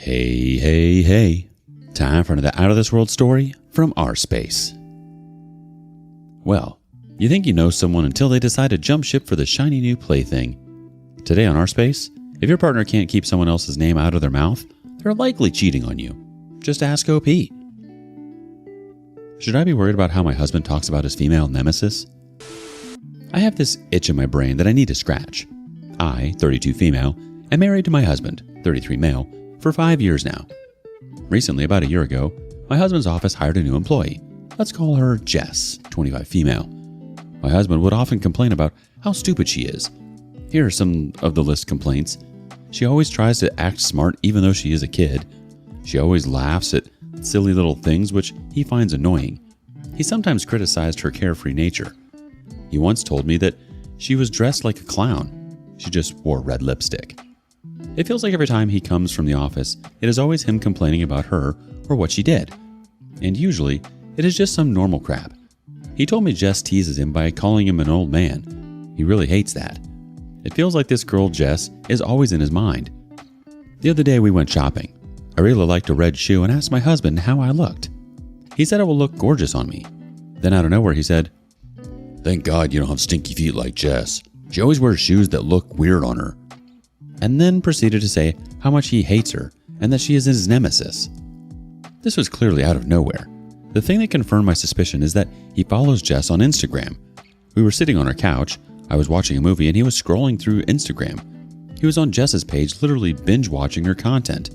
Hey. Time for another Out of This World story from our space. Well, you think you know someone until they decide to jump ship for the shiny new plaything. Today on our space, if your partner can't keep someone else's name out of their mouth, they're likely cheating on you. Just ask OP. Should I be worried about how my husband talks about his female nemesis? I have this itch in my brain that I need to scratch. I, 32 female, am married to my husband, 33 male, for 5 years now. Recently, about a year ago, my husband's office hired a new employee. Let's call her Jess, 25 female. My husband would often complain about how stupid she is. Here are some of the list complaints. She always tries to act smart even though she is a kid. She always laughs at silly little things which he finds annoying. He sometimes criticized her carefree nature. He once told me that she was dressed like a clown. She just wore red lipstick. It feels like every time he comes from the office, it is always him complaining about her or what she did. And usually, it is just some normal crap. He told me Jess teases him by calling him an old man. He really hates that. It feels like this girl Jess is always in his mind. The other day we went shopping. I really liked a red shoe and asked my husband how I looked. He said it will look gorgeous on me. Then out of nowhere he said, "Thank God you don't have stinky feet like Jess. She always wears shoes that look weird on her." And then proceeded to say how much he hates her and that she is his nemesis. This was clearly out of nowhere. The thing that confirmed my suspicion is that he follows Jess on Instagram. We were sitting on our couch, I was watching a movie, and he was scrolling through Instagram. He was on Jess's page, literally binge watching her content.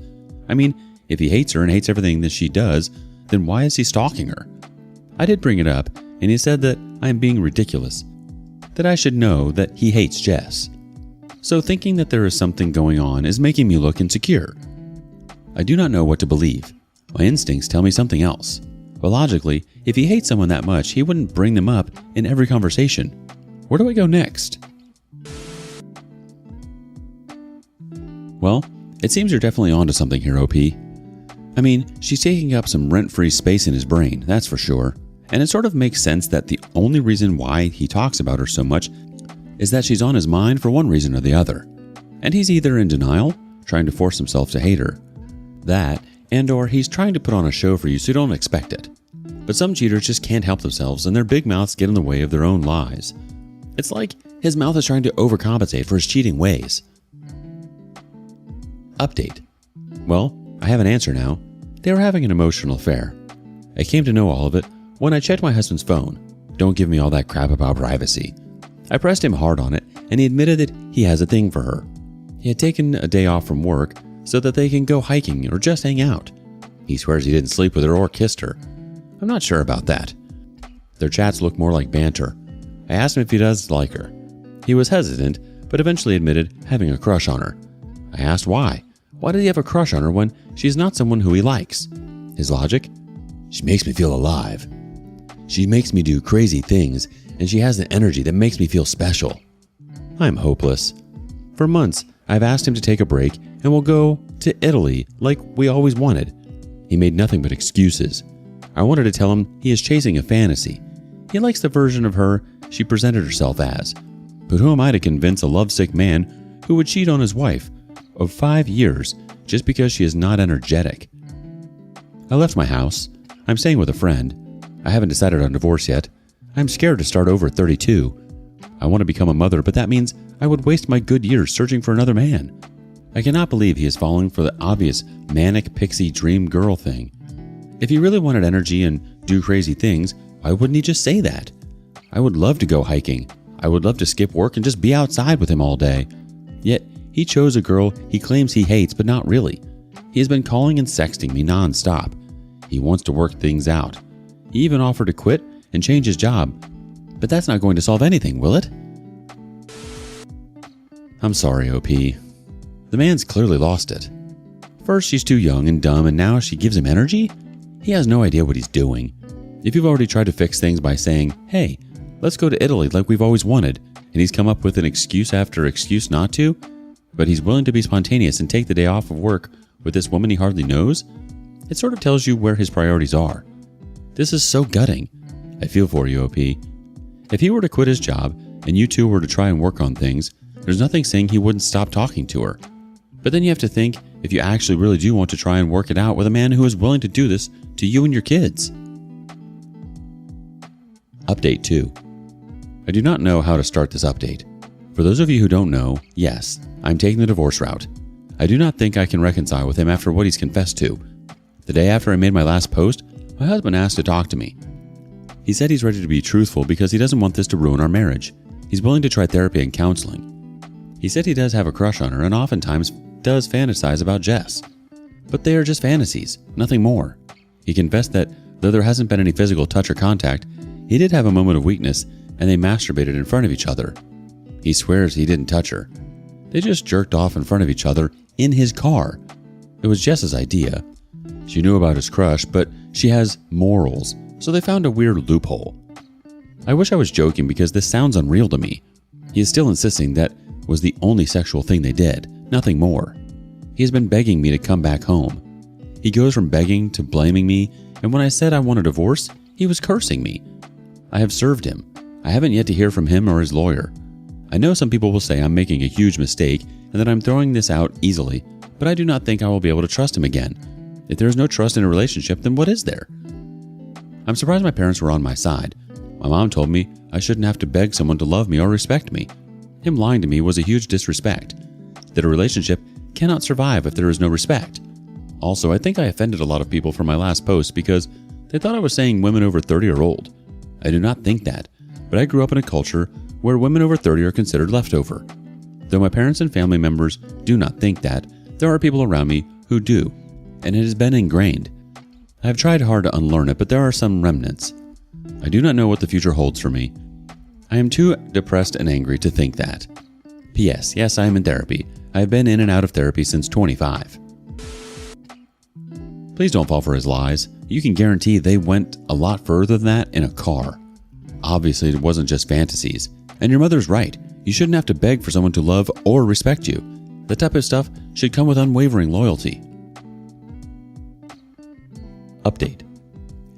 I mean, if he hates her and hates everything that she does, then why is he stalking her? I did bring it up, and he said that I am being ridiculous, that I should know that he hates Jess. So thinking that there is something going on is making me look insecure. I do not know what to believe. My instincts tell me something else. But logically, if he hates someone that much, he wouldn't bring them up in every conversation. Where do I go next? Well, it seems you're definitely onto something here, OP. I mean, she's taking up some rent-free space in his brain, that's for sure. And it sort of makes sense that the only reason why he talks about her so much is that she's on his mind for one reason or the other. And he's either in denial, trying to force himself to hate her. That, and or he's trying to put on a show for you so you don't expect it. But some cheaters just can't help themselves and their big mouths get in the way of their own lies. It's like his mouth is trying to overcompensate for his cheating ways. Update. Well, I have an answer now. They were having an emotional affair. I came to know all of it when I checked my husband's phone. Don't give me all that crap about privacy. I pressed him hard on it, and he admitted that he has a thing for her. He had taken a day off from work so that they can go hiking or just hang out. He swears he didn't sleep with her or kissed her. I'm not sure about that. Their chats look more like banter. I asked him if he does like her. He was hesitant, but eventually admitted having a crush on her. I asked why. Why did he have a crush on her when she's not someone who he likes? His logic? She makes me feel alive. She makes me do crazy things, and she has an energy that makes me feel special. I'm hopeless. For months, I've asked him to take a break and we'll go to Italy like we always wanted. He made nothing but excuses. I wanted to tell him he is chasing a fantasy. He likes the version of her she presented herself as. But who am I to convince a lovesick man who would cheat on his wife of 5 years just because she is not energetic? I left my house. I'm staying with a friend. I haven't decided on divorce yet. I'm scared to start over at 32. I want to become a mother, but that means I would waste my good years searching for another man. I cannot believe he is falling for the obvious manic pixie dream girl thing. If he really wanted energy and do crazy things, why wouldn't he just say that? I would love to go hiking. I would love to skip work and just be outside with him all day. Yet, he chose a girl he claims he hates, but not really. He has been calling and sexting me nonstop. He wants to work things out. He even offered to quit and change his job. But that's not going to solve anything, will it? I'm sorry, OP. The man's clearly lost it. First, she's too young and dumb, and now she gives him energy? He has no idea what he's doing. If you've already tried to fix things by saying, "Hey, let's go to Italy like we've always wanted," and he's come up with an excuse after excuse not to, but he's willing to be spontaneous and take the day off of work with this woman he hardly knows, it sort of tells you where his priorities are. This is so gutting. I feel for you, OP. If he were to quit his job and you two were to try and work on things, there's nothing saying he wouldn't stop talking to her. But then you have to think if you actually really do want to try and work it out with a man who is willing to do this to you and your kids. Update 2. I do not know how to start this update. For those of you who don't know, yes, I'm taking the divorce route. I do not think I can reconcile with him after what he's confessed to. The day after I made my last post, my husband asked to talk to me. He said he's ready to be truthful because he doesn't want this to ruin our marriage. He's willing to try therapy and counseling. He said he does have a crush on her and oftentimes does fantasize about Jess. But they are just fantasies, nothing more. He confessed that though there hasn't been any physical touch or contact, he did have a moment of weakness and they masturbated in front of each other. He swears he didn't touch her. They just jerked off in front of each other in his car. It was Jess's idea. She knew about his crush, but she has morals, so they found a weird loophole. I wish I was joking because this sounds unreal to me. He is still insisting that was the only sexual thing they did, nothing more. He has been begging me to come back home. He goes from begging to blaming me, and when I said I want a divorce, he was cursing me. I have served him. I haven't yet to hear from him or his lawyer. I know some people will say I'm making a huge mistake and that I'm throwing this out easily, but I do not think I will be able to trust him again. If there is no trust in a relationship, then what is there? I'm surprised my parents were on my side. My mom told me I shouldn't have to beg someone to love me or respect me. Him lying to me was a huge disrespect. That a relationship cannot survive if there is no respect. Also, I think I offended a lot of people for my last post because they thought I was saying women over 30 are old. I do not think that, but I grew up in a culture where women over 30 are considered leftover. Though my parents and family members do not think that, there are people around me who do, and it has been ingrained. I have tried hard to unlearn it, but there are some remnants. I do not know what the future holds for me. I am too depressed and angry to think that. P.S. Yes, I am in therapy. I have been in and out of therapy since 25. Please don't fall for his lies. You can guarantee they went a lot further than that in a car. Obviously, it wasn't just fantasies. And your mother's right. You shouldn't have to beg for someone to love or respect you. That type of stuff should come with unwavering loyalty. Update.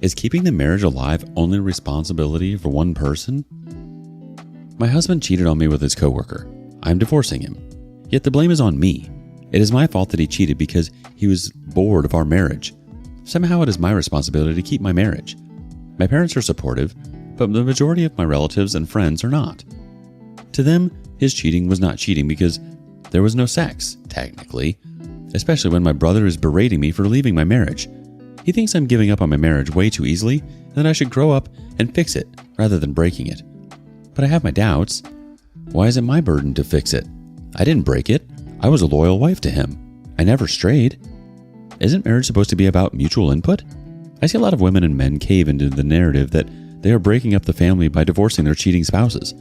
Is keeping the marriage alive only responsibility for one person? My husband cheated on me with his coworker. I am divorcing him. Yet the blame is on me. It is my fault that he cheated because he was bored of our marriage. Somehow it is my responsibility to keep my marriage. My parents are supportive, but the majority of my relatives and friends are not. To them, his cheating was not cheating because there was no sex, technically, especially when my brother is berating me for leaving my marriage. He thinks I'm giving up on my marriage way too easily and that I should grow up and fix it rather than breaking it. But I have my doubts. Why is it my burden to fix it? I didn't break it. I was a loyal wife to him. I never strayed. Isn't marriage supposed to be about mutual input? I see a lot of women and men cave into the narrative that they are breaking up the family by divorcing their cheating spouses.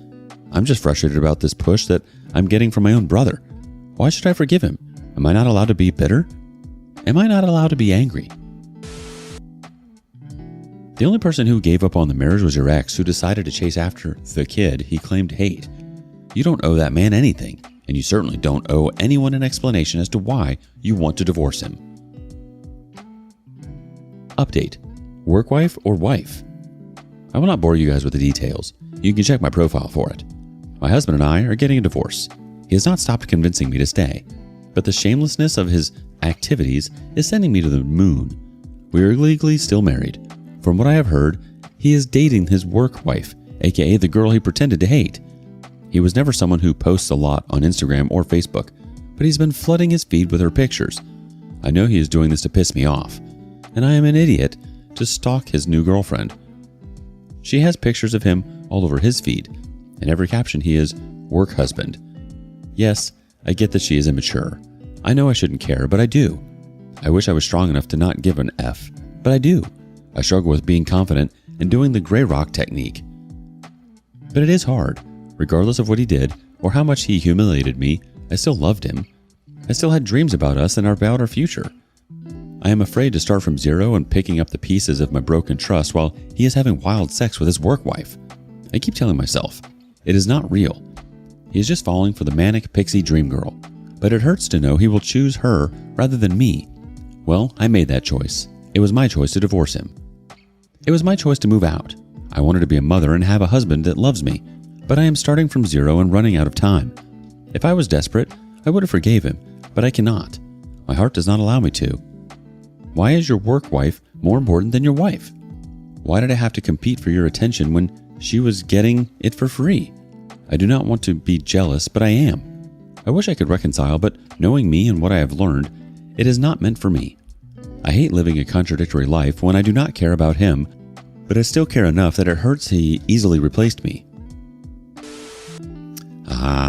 I'm just frustrated about this push that I'm getting from my own brother. Why should I forgive him? Am I not allowed to be bitter? Am I not allowed to be angry? The only person who gave up on the marriage was your ex, who decided to chase after the kid he claimed to hate. You don't owe that man anything, and you certainly don't owe anyone an explanation as to why you want to divorce him. Update. Work wife or wife? I will not bore you guys with the details. You can check my profile for it. My husband and I are getting a divorce. He has not stopped convincing me to stay, but the shamelessness of his activities is sending me to the moon. We are legally still married. From what I have heard, he is dating his work wife, aka the girl he pretended to hate. He was never someone who posts a lot on Instagram or Facebook, but he's been flooding his feed with her pictures. I know he is doing this to piss me off, and I am an idiot to stalk his new girlfriend. She has pictures of him all over his feed. In every caption he is, work husband. Yes, I get that she is immature. I know I shouldn't care, but I do. I wish I was strong enough to not give an F, but I do. I struggle with being confident and doing the gray rock technique. But it is hard. Regardless of what he did or how much he humiliated me, I still loved him. I still had dreams about us and about our future. I am afraid to start from zero and picking up the pieces of my broken trust while he is having wild sex with his work wife. I keep telling myself, it is not real. He is just falling for the manic pixie dream girl. But it hurts to know he will choose her rather than me. Well, I made that choice. It was my choice to divorce him. It was my choice to move out. I wanted to be a mother and have a husband that loves me, but I am starting from zero and running out of time. If I was desperate, I would have forgave him, but I cannot. My heart does not allow me to. Why is your work wife more important than your wife? Why did I have to compete for your attention when she was getting it for free? I do not want to be jealous, but I am. I wish I could reconcile, but knowing me and what I have learned, it is not meant for me. I hate living a contradictory life when I do not care about him, but I still care enough that it hurts he easily replaced me.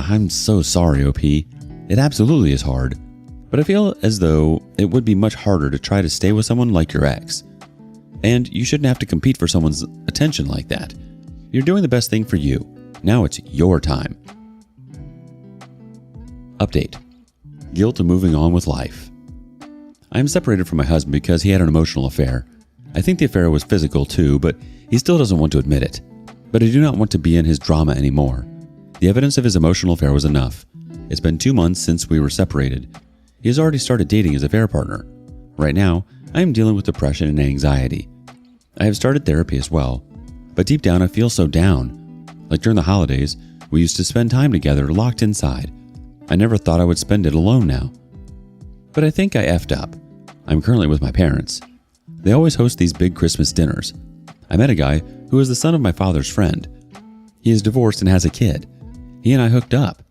I'm so sorry, OP. It absolutely is hard, but I feel as though it would be much harder to try to stay with someone like your ex. And you shouldn't have to compete for someone's attention like that. You're doing the best thing for you. Now it's your time. Update. Guilt of moving on with life. I am separated from my husband because he had an emotional affair. I think the affair was physical too, but he still doesn't want to admit it. But I do not want to be in his drama anymore. The evidence of his emotional affair was enough. It's been 2 months since we were separated. He has already started dating his affair partner. Right now, I am dealing with depression and anxiety. I have started therapy as well, but deep down I feel so down. Like during the holidays, we used to spend time together locked inside. I never thought I would spend it alone now. But I think I effed up. I'm currently with my parents. They always host these big Christmas dinners. I met a guy who is the son of my father's friend. He is divorced and has a kid. He and I hooked up.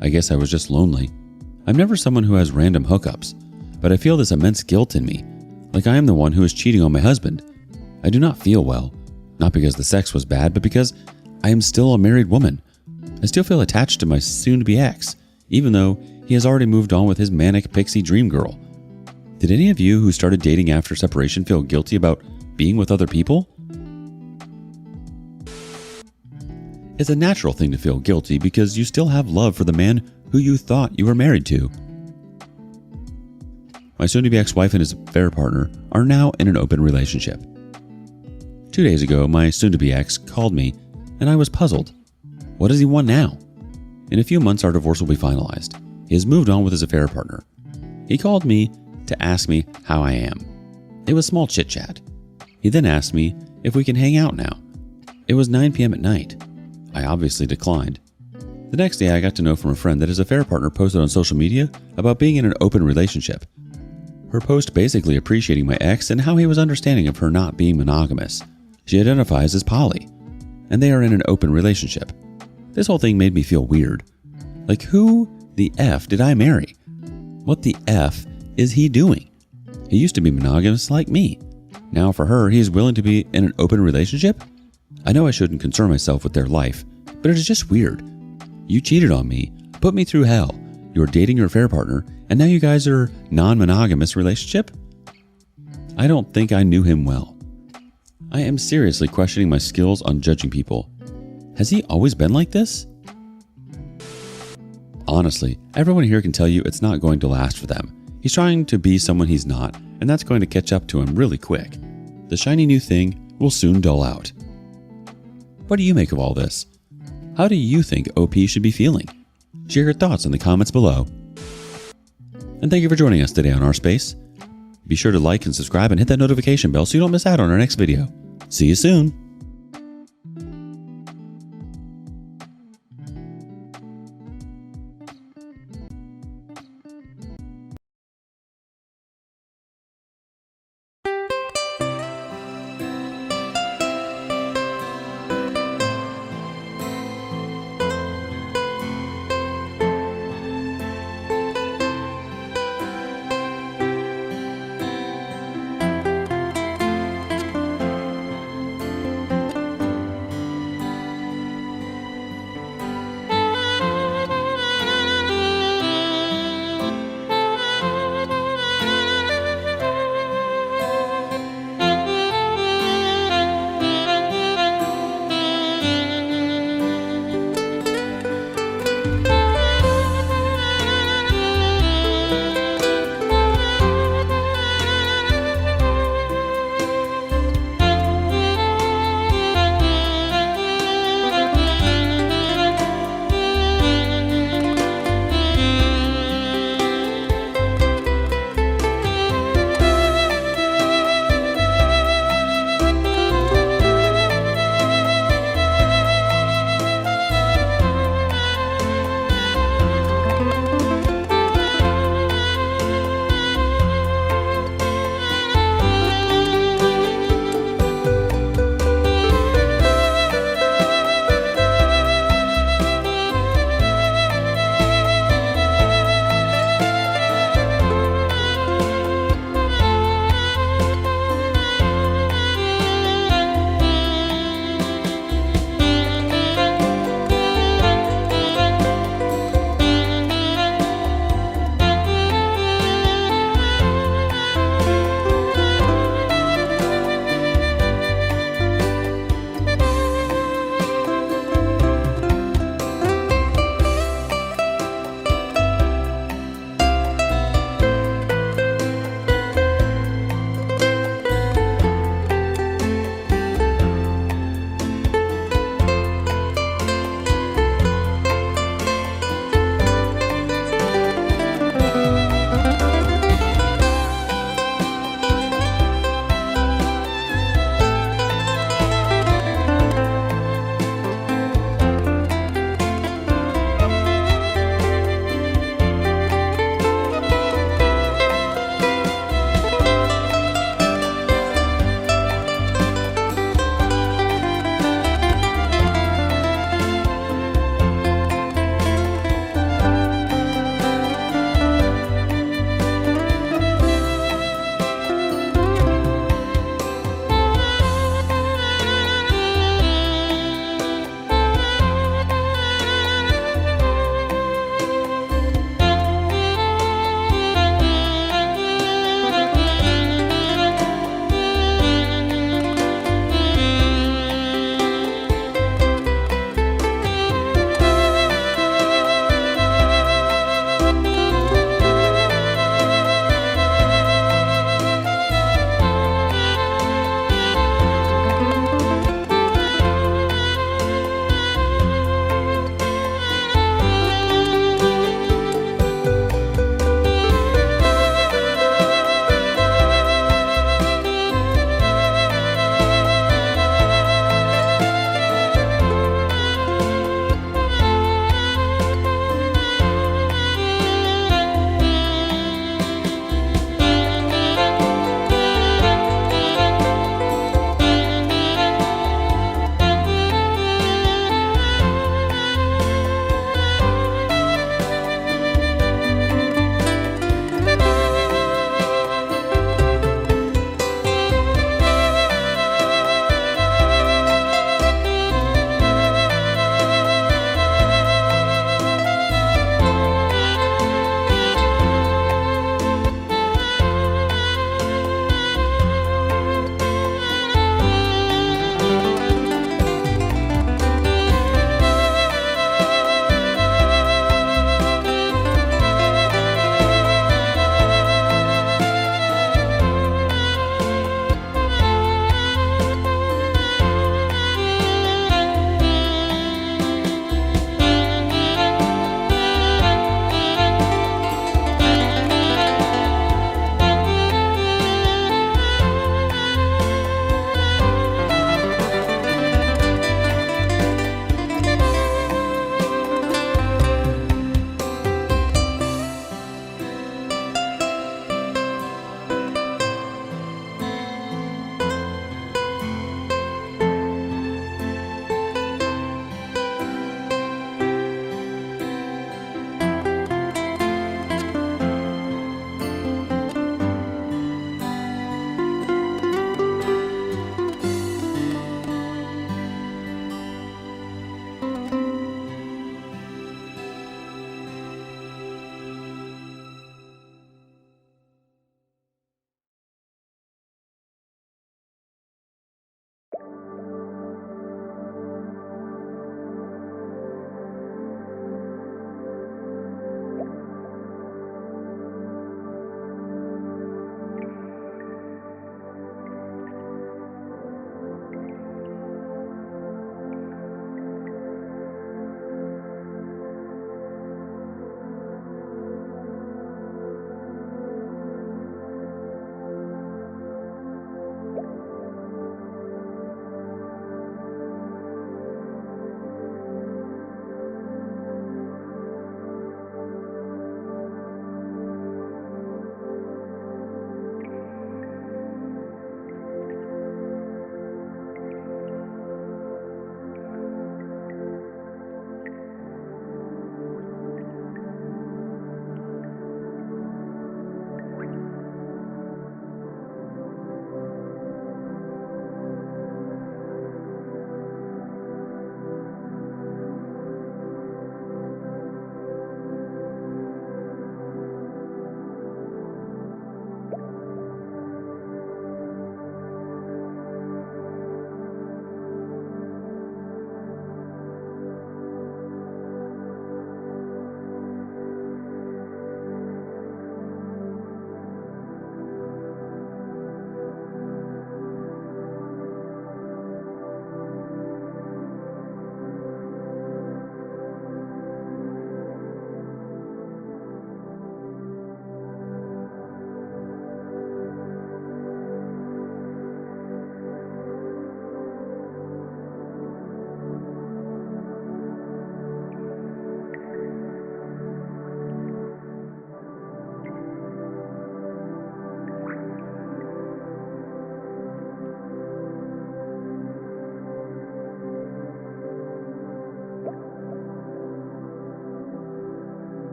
I guess I was just lonely. I'm never someone who has random hookups, but I feel this immense guilt in me, like I am the one who is cheating on my husband. I do not feel well, not because the sex was bad, but because I am still a married woman. I still feel attached to my soon-to-be ex, even though he has already moved on with his manic pixie dream girl. Did any of you who started dating after separation feel guilty about being with other people? It's a natural thing to feel guilty because you still have love for the man who you thought you were married to. My soon-to-be ex-wife and his affair partner are now in an open relationship. 2 days ago, my soon-to-be ex called me, and I was puzzled. What does he want now? In a few months, our divorce will be finalized. He has moved on with his affair partner. He called me to ask me how I am. It was small chit-chat. He then asked me if we can hang out now. It was 9 p.m. at night. I obviously declined. The next day, I got to know from a friend that his affair partner posted on social media about being in an open relationship. Her post basically appreciating my ex and how he was understanding of her not being monogamous. She identifies as poly, and they are in an open relationship. This whole thing made me feel weird. Like, who the F did I marry? What the F is he doing? He used to be monogamous like me. Now for her, he is willing to be in an open relationship? I know I shouldn't concern myself with their life, but it is just weird. You cheated on me, put me through hell. You were dating your affair partner, and now you guys are non-monogamous relationship? I don't think I knew him well. I am seriously questioning my skills on judging people. Has he always been like this? Honestly, everyone here can tell you it's not going to last for them. He's trying to be someone he's not, and that's going to catch up to him really quick. The shiny new thing will soon dull out. What do you make of all this? How do you think OP should be feeling? Share your thoughts in the comments below. And thank you for joining us today on Our Space. Be sure to like and subscribe and hit that notification bell so you don't miss out on our next video. See you soon!